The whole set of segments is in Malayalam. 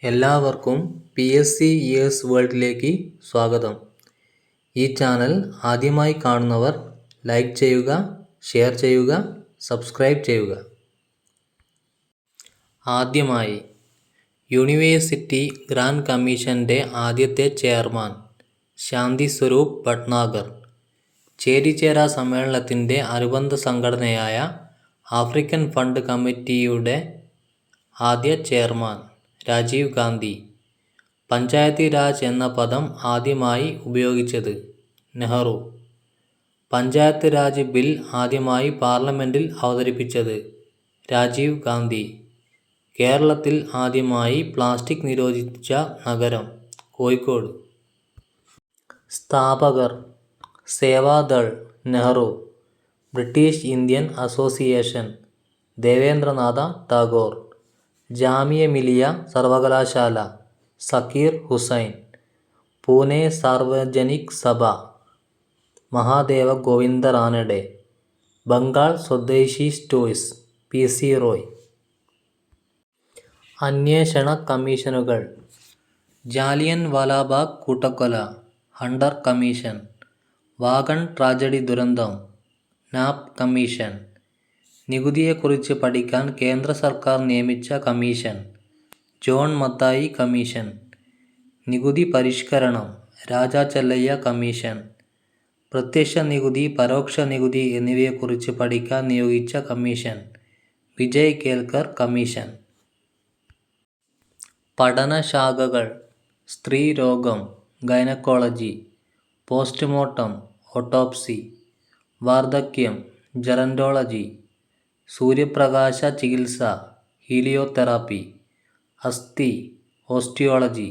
എല്ലാവർക്കും PSC ഇയേഴ്സ് വേൾഡിലേക്ക് സ്വാഗതം. ഈ ചാനൽ ആദ്യമായി കാണുന്നവർ ലൈക്ക് ചെയ്യുക, ഷെയർ ചെയ്യുക, സബ്സ്ക്രൈബ് ചെയ്യുക. ആദ്യമായി യൂണിവേഴ്സിറ്റി ഗ്രാൻഡ് കമ്മീഷൻ്റെ ആദ്യത്തെ ചെയർമാൻ ശാന്തി സ്വരൂപ് ഭട്നാഗർ. ചേരിചേരാ സമ്മേളനത്തിൻ്റെ അനുബന്ധ സംഘടനയായ ആഫ്രിക്കൻ ഫണ്ട് കമ്മിറ്റിയുടെ ആദ്യ ചെയർമാൻ രാജീവ് ഗാന്ധി. പഞ്ചായത്തി രാജ് എന്ന പദം ആദ്യമായി ഉപയോഗിച്ചത് നെഹ്റു. പഞ്ചായത്ത് രാജ് ബിൽ ആദ്യമായി പാർലമെൻറ്റിൽ അവതരിപ്പിച്ചത് രാജീവ് ഗാന്ധി. കേരളത്തിൽ ആദ്യമായി പ്ലാസ്റ്റിക് നിരോധിച്ച നഗരം കോഴിക്കോട്. സ്ഥാപകർ Sevadal Nehru. British Indian Association Debendranath Tagore. Jamia Millia സർവകലാശാല സക്കീർ ഹുസൈൻ. പൂനെ സാർവജനിക് സഭ മഹാദേവ ഗോവിന്ദ റാനഡെ. ബംഗാൾ സ്വദേശി ടോയ്സ് PC റോയ്. അന്വേഷണ കമ്മീഷനുകൾ. ജാലിയൻ വാലാബാഗ് കൂട്ടക്കൊല ഹണ്ടർ കമ്മീഷൻ. വാഗൺ ട്രാജഡി ദുരന്തം നാപ്പ് കമ്മീഷൻ. നികുതിയെക്കുറിച്ച് പഠിക്കാൻ കേന്ദ്ര സർക്കാർ നിയമിച്ച കമ്മീഷൻ ജോൺ മത്തായി കമ്മീഷൻ. നികുതി പരിഷ്കരണം രാജ ചെല്ലയ്യ കമ്മീഷൻ. പ്രത്യക്ഷ നികുതി, പരോക്ഷ നികുതി എന്നിവയെക്കുറിച്ച് പഠിക്കാൻ നിയോഗിച്ച കമ്മീഷൻ വിജയ് കേൽക്കർ കമ്മീഷൻ. പഠനശാഖകൾ സ്ത്രീരോഗം ഗൈനക്കോളജി. Postmortem autopsy. വാർദ്ധക്യം ജെറന്റോളജി. സൂര്യപ്രകാശ ചികിത്സ ഹീലിയോതെറാപ്പി. അസ്ഥി ഓസ്റ്റിയോളജി.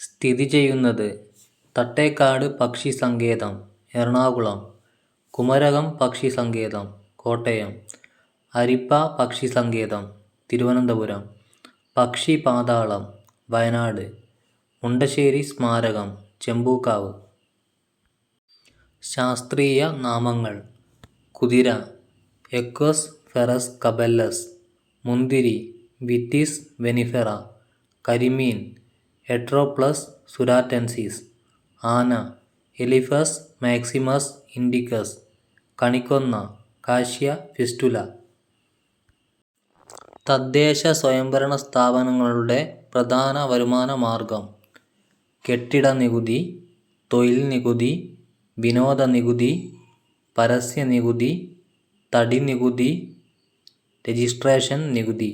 സ്ഥിതി ചെയ്യുന്നത് തട്ടേക്കാട് പക്ഷി സങ്കേതം എറണാകുളം. കുമരകം പക്ഷി സങ്കേതം കോട്ടയം. അരിപ്പ പക്ഷി സങ്കേതം തിരുവനന്തപുരം. പക്ഷി പാതാളം വയനാട്. മുണ്ടശ്ശേരി സ്മാരകം ചെമ്പൂക്കാവ്. ശാസ്ത്രീയ നാമങ്ങൾ. കുതിര എക്വസ് ഫെറസ് കബെല്ലസ്. മുന്തിരി വിത്തിസ് വെനിഫെറ. കരിമീൻ എട്രോപ്ലസ് സുരാറ്റൻസിസ്. ആന എലിഫസ് മാക്സിമസ് ഇൻഡിക്കസ്. കണിക്കൊന്ന കാഷ്യ ഫിസ്റ്റുല. തദ്ദേശ സ്വയംഭരണ സ്ഥാപനങ്ങളുടെ പ്രധാന വരുമാന മാർഗം കെട്ടിട നികുതി, തൊഴിൽ നികുതി, വിനോദ നികുതി, പരസ്യ നികുതി, തടി നികുതി, രജിസ്ട്രേഷൻ നികുതി.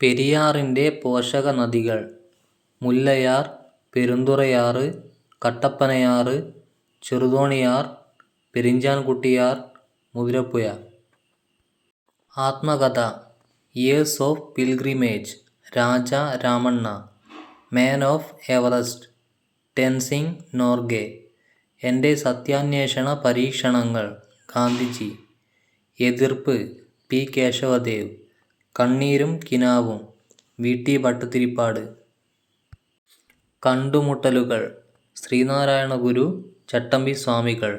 പെരിയാറിൻ്റെ പോഷക നദികൾ മുല്ലയാർ, പെരുന്തുറയാറ്, കട്ടപ്പനയാറ്, ചെറുതോണിയാർ, പെരിഞ്ചാൻകുട്ടിയാർ, മുതിരപ്പുഴ. ആത്മകഥ years of pilgrimage Raja Ramanna. Man of Everest Tenzing Norgay. എൻ്റെ സത്യാന്വേഷണ പരീക്ഷണങ്ങൾ ഗാന്ധിജി. എതിർപ്പ് P കേശവദേവ്. കണ്ണീരും കിനാവും VT ഭട്ടതിരിപ്പാട്. കണ്ടുമുട്ടലുകൾ ശ്രീനാരായണ ഗുരു, ചട്ടമ്പി സ്വാമികൾ.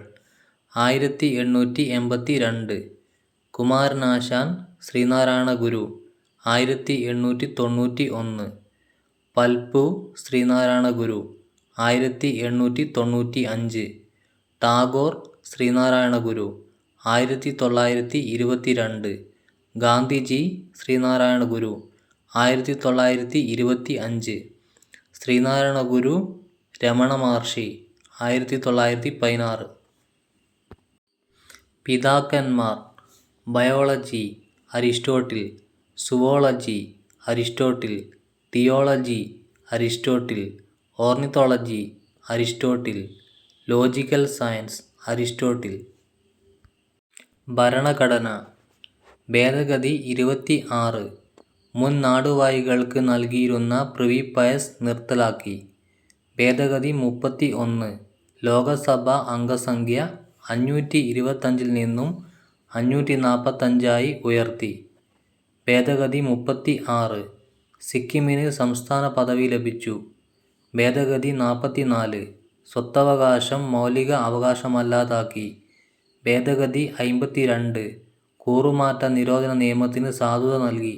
1882. കുമാരനാശാൻ, ശ്രീനാരായണ ഗുരു. 1891. പൽപ്പു, ശ്രീനാരായണ ഗുരു. 1895. ടാഗോർ, ശ്രീനാരായണ ഗുരു. 1922. ഗാന്ധിജി, ശ്രീനാരായണ ഗുരു. 1925. ശ്രീനാരായണ ഗുരു, രമണ മഹർഷി. 1916. പിതാക്കന്മാർ biology Aristotle. Zoology Aristotle. Theology Aristotle. Ornithology Aristotle. Logical science Aristotle. ഭരണഘടന ഭേദഗതി 26. മുൻ നാടുവാഴികൾക്ക് നൽകിയിരുന്ന പ്രിവി പയസ് നിർത്തലാക്കി. ഭേദഗതി 31. ലോകസഭ അംഗസംഖ്യ 525 നിന്നും 545 ഉയർത്തി. ഭേദഗതി 36. സിക്കിമിന് സംസ്ഥാന പദവി ലഭിച്ചു. ഭേദഗതി 44. സ്വത്തവകാശം മൗലിക അവകാശമല്ലാതാക്കി. ഭേദഗതി 52. കൂറുമാറ്റ നിരോധന നിയമത്തിന് സാധുത നൽകി.